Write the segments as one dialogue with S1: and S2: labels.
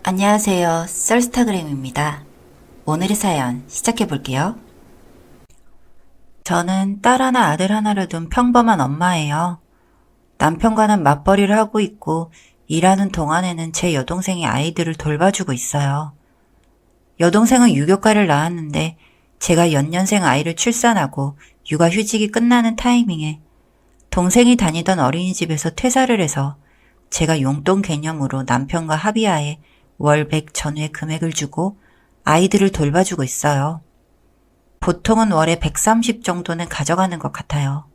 S1: 안녕하세요. 썰스타그램입니다. 오늘의 사연 시작해 볼게요. 저는 딸 하나 아들 하나를 둔 평범한 엄마예요. 남편과는 맞벌이를 하고 있고 일하는 동안에는 제 여동생이 아이들을 돌봐주고 있어요. 여동생은 유교과를 나왔는데 제가 연년생 아이를 출산하고 육아휴직이 끝나는 타이밍에 동생이 다니던 어린이집에서 퇴사를 해서 제가 용돈 개념으로 남편과 합의하에 월 100 전후의 금액을 주고 아이들을 돌봐주고 있어요. 보통은 월에 130 정도는 가져가는 것 같아요.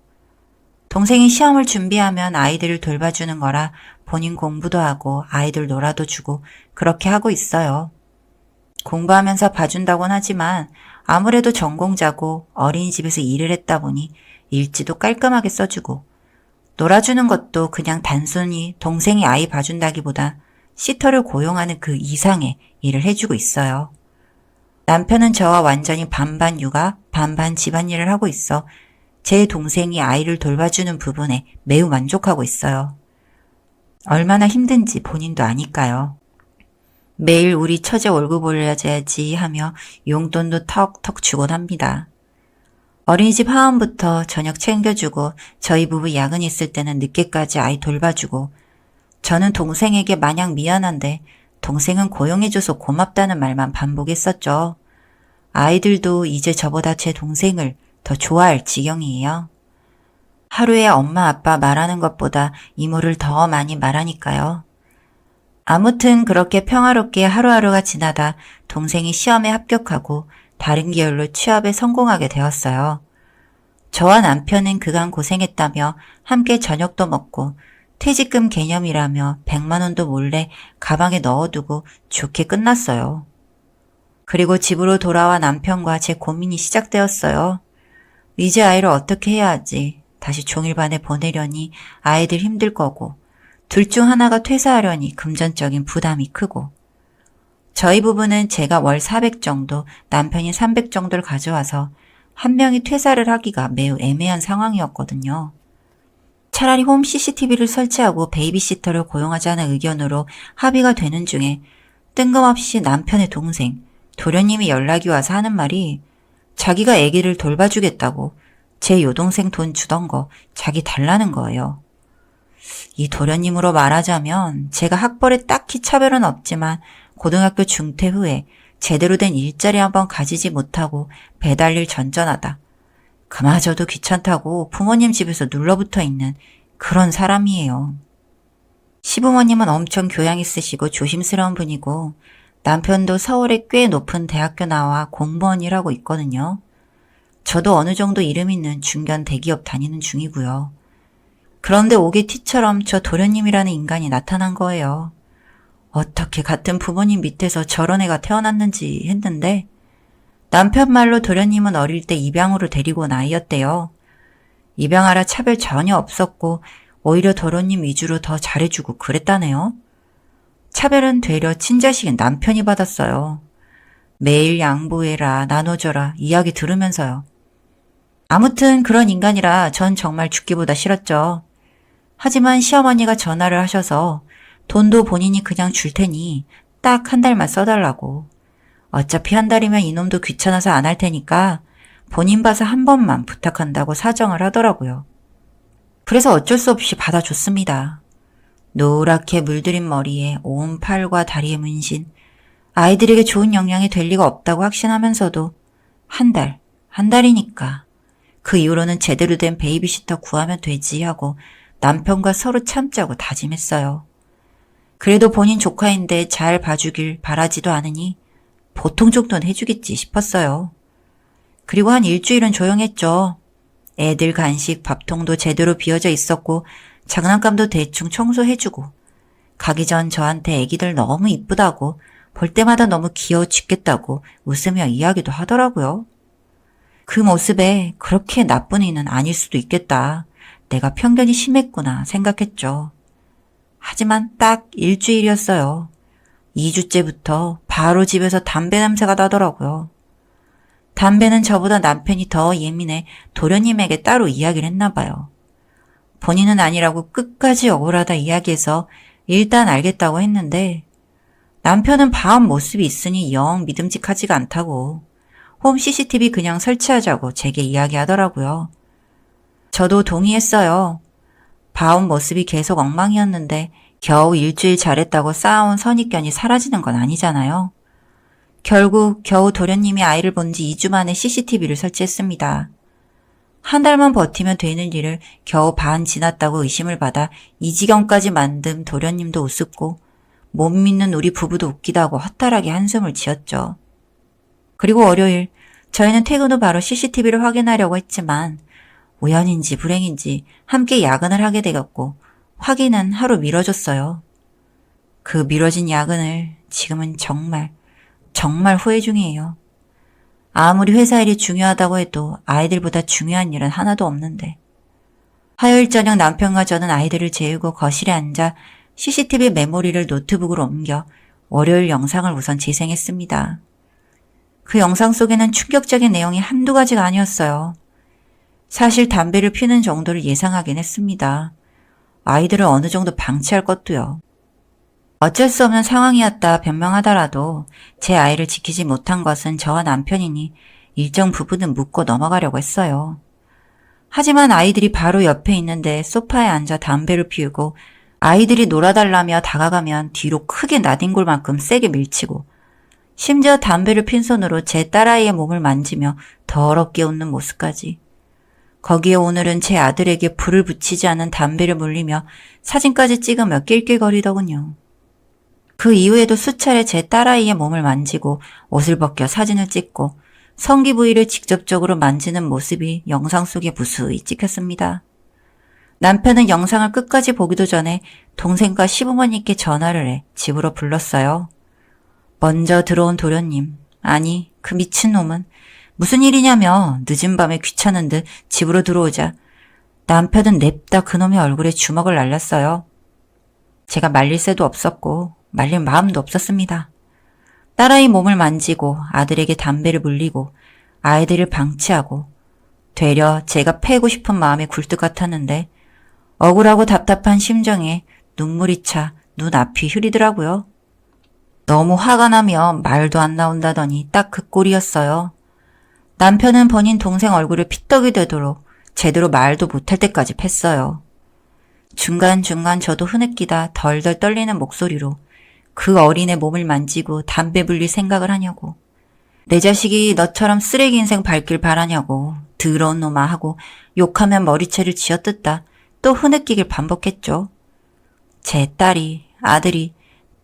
S1: 동생이 시험을 준비하면 아이들을 돌봐주는 거라 본인 공부도 하고 아이들 놀아도 주고 그렇게 하고 있어요. 공부하면서 봐준다곤 하지만 아무래도 전공자고 어린이집에서 일을 했다 보니 일지도 깔끔하게 써주고 놀아주는 것도 그냥 단순히 동생이 아이 봐준다기보다 시터를 고용하는 그 이상의 일을 해주고 있어요. 남편은 저와 완전히 반반 육아, 반반 집안일을 하고 있어 제 동생이 아이를 돌봐주는 부분에 매우 만족하고 있어요. 얼마나 힘든지 본인도 아니까요. 매일 우리 처제 월급 올려줘야지 하며 용돈도 턱턱 주곤 합니다. 어린이집 하원부터 저녁 챙겨주고 저희 부부 야근 있을 때는 늦게까지 아이 돌봐주고 저는 동생에게 마냥 미안한데 동생은 고용해줘서 고맙다는 말만 반복했었죠. 아이들도 이제 저보다 제 동생을 더 좋아할 지경이에요. 하루에 엄마 아빠 말하는 것보다 이모를 더 많이 말하니까요. 아무튼 그렇게 평화롭게 하루하루가 지나다 동생이 시험에 합격하고 다른 계열로 취업에 성공하게 되었어요. 저와 남편은 그간 고생했다며 함께 저녁도 먹고 퇴직금 개념이라며 100만 원도 몰래 가방에 넣어두고 좋게 끝났어요. 그리고 집으로 돌아와 남편과 제 고민이 시작되었어요. 이제 아이를 어떻게 해야 하지? 다시 종일반에 보내려니 아이들 힘들 거고 둘 중 하나가 퇴사하려니 금전적인 부담이 크고 저희 부부는 제가 월 400 정도, 남편이 300 정도를 가져와서 한 명이 퇴사를 하기가 매우 애매한 상황이었거든요. 차라리 홈 CCTV를 설치하고 베이비시터를 고용하자는 의견으로 합의가 되는 중에 뜬금없이 남편의 동생, 도련님이 연락이 와서 하는 말이 자기가 아기를 돌봐주겠다고 제 여동생 돈 주던 거 자기 달라는 거예요. 이 도련님으로 말하자면 제가 학벌에 딱히 차별은 없지만 고등학교 중퇴 후에 제대로 된 일자리 한번 가지지 못하고 배달일 전전하다. 그마저도 귀찮다고 부모님 집에서 눌러붙어 있는 그런 사람이에요. 시부모님은 엄청 교양 있으시고 조심스러운 분이고 남편도 서울에 꽤 높은 대학교 나와 공무원 일하고 있거든요. 저도 어느 정도 이름 있는 중견 대기업 다니는 중이고요. 그런데 오게티처럼 저 도련님이라는 인간이 나타난 거예요. 어떻게 같은 부모님 밑에서 저런 애가 태어났는지 했는데 남편 말로 도련님은 어릴 때 입양으로 데리고 온 아이였대요. 입양하라 차별 전혀 없었고 오히려 도련님 위주로 더 잘해주고 그랬다네요. 차별은 되려 친자식인 남편이 받았어요. 매일 양보해라, 나눠줘라 이야기 들으면서요. 아무튼 그런 인간이라 전 정말 죽기보다 싫었죠. 하지만 시어머니가 전화를 하셔서 돈도 본인이 그냥 줄 테니 딱 한 달만 써달라고. 어차피 한 달이면 이놈도 귀찮아서 안 할 테니까 본인 봐서 한 번만 부탁한다고 사정을 하더라고요. 그래서 어쩔 수 없이 받아줬습니다. 노랗게 물들인 머리에 온 팔과 다리에 문신, 아이들에게 좋은 영향이 될 리가 없다고 확신하면서도 한 달이니까 그 이후로는 제대로 된 베이비시터 구하면 되지 하고 남편과 서로 참자고 다짐했어요. 그래도 본인 조카인데 잘 봐주길 바라지도 않으니 보통 정도는 해주겠지 싶었어요. 그리고 한 일주일은 조용했죠. 애들 간식, 밥통도 제대로 비워져 있었고 장난감도 대충 청소해주고 가기 전 저한테 애기들 너무 이쁘다고 볼 때마다 너무 귀여워 죽겠다고 웃으며 이야기도 하더라고요. 그 모습에 그렇게 나쁜 이는 아닐 수도 있겠다. 내가 편견이 심했구나 생각했죠. 하지만 딱 일주일이었어요. 2주째부터 바로 집에서 담배 냄새가 나더라고요. 담배는 저보다 남편이 더 예민해 도련님에게 따로 이야기를 했나 봐요. 본인은 아니라고 끝까지 억울하다 이야기해서 일단 알겠다고 했는데 남편은 봐온 모습이 있으니 영 믿음직하지가 않다고 홈 CCTV 그냥 설치하자고 제게 이야기하더라고요. 저도 동의했어요. 봐온 모습이 계속 엉망이었는데 겨우 일주일 잘했다고 쌓아온 선입견이 사라지는 건 아니잖아요. 결국 겨우 도련님이 아이를 본 지 2주 만에 CCTV를 설치했습니다. 한 달만 버티면 되는 일을 겨우 반 지났다고 의심을 받아 이 지경까지 만든 도련님도 우습고 못 믿는 우리 부부도 웃기다고 허탈하게 한숨을 지었죠. 그리고 월요일 저희는 퇴근 후 바로 CCTV를 확인하려고 했지만 우연인지 불행인지 함께 야근을 하게 되었고 확인은 하루 미뤄졌어요. 그 미뤄진 야근을 지금은 정말 후회 중이에요. 아무리 회사 일이 중요하다고 해도 아이들보다 중요한 일은 하나도 없는데. 화요일 저녁 남편과 저는 아이들을 재우고 거실에 앉아 CCTV 메모리를 노트북으로 옮겨 월요일 영상을 우선 재생했습니다. 그 영상 속에는 충격적인 내용이 한두 가지가 아니었어요. 사실 담배를 피는 정도를 예상하긴 했습니다. 아이들을 어느 정도 방치할 것도요. 어쩔 수 없는 상황이었다 변명하더라도 제 아이를 지키지 못한 것은 저와 남편이니 일정 부분은 묻고 넘어가려고 했어요. 하지만 아이들이 바로 옆에 있는데 소파에 앉아 담배를 피우고 아이들이 놀아달라며 다가가면 뒤로 크게 나뒹굴 만큼 세게 밀치고 심지어 담배를 핀 손으로 제 딸아이의 몸을 만지며 더럽게 웃는 모습까지. 거기에 오늘은 제 아들에게 불을 붙이지 않은 담배를 물리며 사진까지 찍으며 낄낄거리더군요. 그 이후에도 수차례 제 딸아이의 몸을 만지고 옷을 벗겨 사진을 찍고 성기 부위를 직접적으로 만지는 모습이 영상 속에 무수히 찍혔습니다. 남편은 영상을 끝까지 보기도 전에 동생과 시부모님께 전화를 해 집으로 불렀어요. 먼저 들어온 도련님, 아니 그 미친놈은 무슨 일이냐며 늦은 밤에 귀찮은 듯 집으로 들어오자 남편은 냅다 그놈의 얼굴에 주먹을 날렸어요. 제가 말릴 새도 없었고 말릴 마음도 없었습니다. 딸아이 몸을 만지고 아들에게 담배를 물리고 아이들을 방치하고 되려 제가 패고 싶은 마음이 굴뚝 같았는데 억울하고 답답한 심정에 눈물이 차 눈앞이 흐리더라고요. 너무 화가 나며 말도 안 나온다더니 딱 그 꼴이었어요. 남편은 본인 동생 얼굴을 피떡이 되도록 제대로 말도 못할 때까지 팼어요. 중간중간 저도 흐느끼다 덜덜 떨리는 목소리로 그 어린애 몸을 만지고 담배 물릴 생각을 하냐고. 내 자식이 너처럼 쓰레기 인생 밟길 바라냐고. 더러운 놈아 하고 욕하면 머리채를 쥐어뜯다 또 흐느끼길 반복했죠. 제 딸이 아들이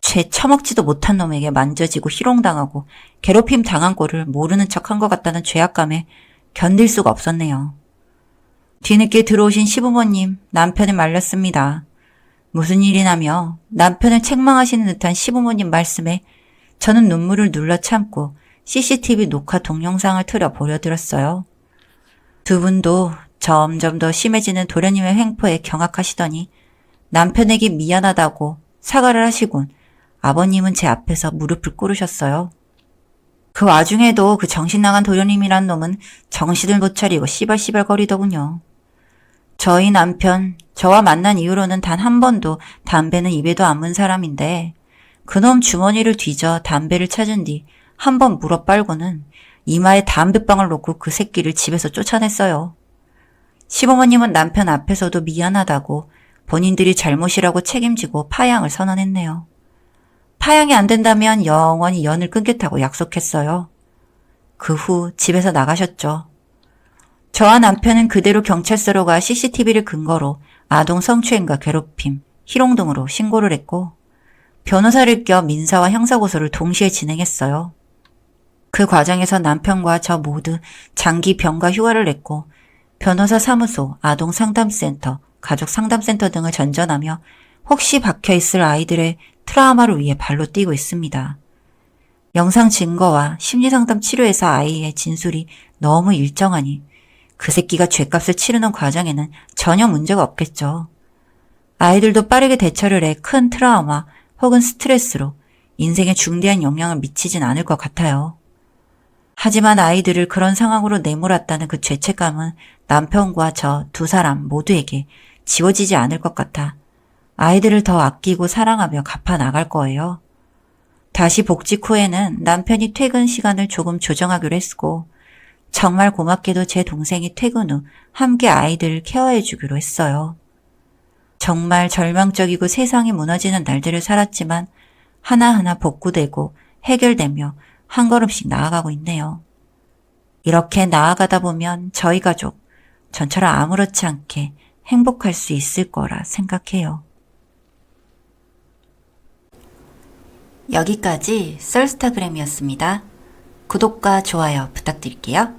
S1: 죄 처먹지도 못한 놈에게 만져지고 희롱당하고 괴롭힘 당한 꼴을 모르는 척한 것 같다는 죄악감에 견딜 수가 없었네요. 뒤늦게 들어오신 시부모님, 남편을 말렸습니다. 무슨 일이냐며 남편을 책망하시는 듯한 시부모님 말씀에 저는 눈물을 눌러 참고 CCTV 녹화 동영상을 틀어 보여드렸어요. 두 분도 점점 더 심해지는 도련님의 횡포에 경악하시더니 남편에게 미안하다고 사과를 하시곤 아버님은 제 앞에서 무릎을 꿇으셨어요. 그 와중에도 그 정신 나간 도련님이란 놈은 정신을 못 차리고 씨발씨발 거리더군요. 저희 남편, 저와 만난 이후로는 단 한 번도 담배는 입에도 안 문 사람인데 그놈 주머니를 뒤져 담배를 찾은 뒤 한 번 물어 빨고는 이마에 담배방울 놓고 그 새끼를 집에서 쫓아냈어요. 시부모님은 남편 앞에서도 미안하다고 본인들이 잘못이라고 책임지고 파양을 선언했네요. 파양이 안 된다면 영원히 연을 끊겠다고 약속했어요. 그 후 집에서 나가셨죠. 저와 남편은 그대로 경찰서로 가 CCTV를 근거로 아동 성추행과 괴롭힘, 희롱 등으로 신고를 했고 변호사를 껴 민사와 형사고소를 동시에 진행했어요. 그 과정에서 남편과 저 모두 장기 병가 휴가를 냈고 변호사 사무소, 아동상담센터, 가족상담센터 등을 전전하며 혹시 박혀있을 아이들의 트라우마를 위해 발로 뛰고 있습니다. 영상 증거와 심리상담 치료에서 아이의 진술이 너무 일정하니 그 새끼가 죗값을 치르는 과정에는 전혀 문제가 없겠죠. 아이들도 빠르게 대처를 해 큰 트라우마 혹은 스트레스로 인생에 중대한 영향을 미치진 않을 것 같아요. 하지만 아이들을 그런 상황으로 내몰았다는 그 죄책감은 남편과 저 두 사람 모두에게 지워지지 않을 것 같아 아이들을 더 아끼고 사랑하며 갚아 나갈 거예요. 다시 복직 후에는 남편이 퇴근 시간을 조금 조정하기로 했고, 정말 고맙게도 제 동생이 퇴근 후 함께 아이들을 케어해 주기로 했어요. 정말 절망적이고 세상이 무너지는 날들을 살았지만 하나하나 복구되고 해결되며 한 걸음씩 나아가고 있네요. 이렇게 나아가다 보면 저희 가족, 전처럼 아무렇지 않게 행복할 수 있을 거라 생각해요. 여기까지 썰스타그램이었습니다. 구독과 좋아요 부탁드릴게요.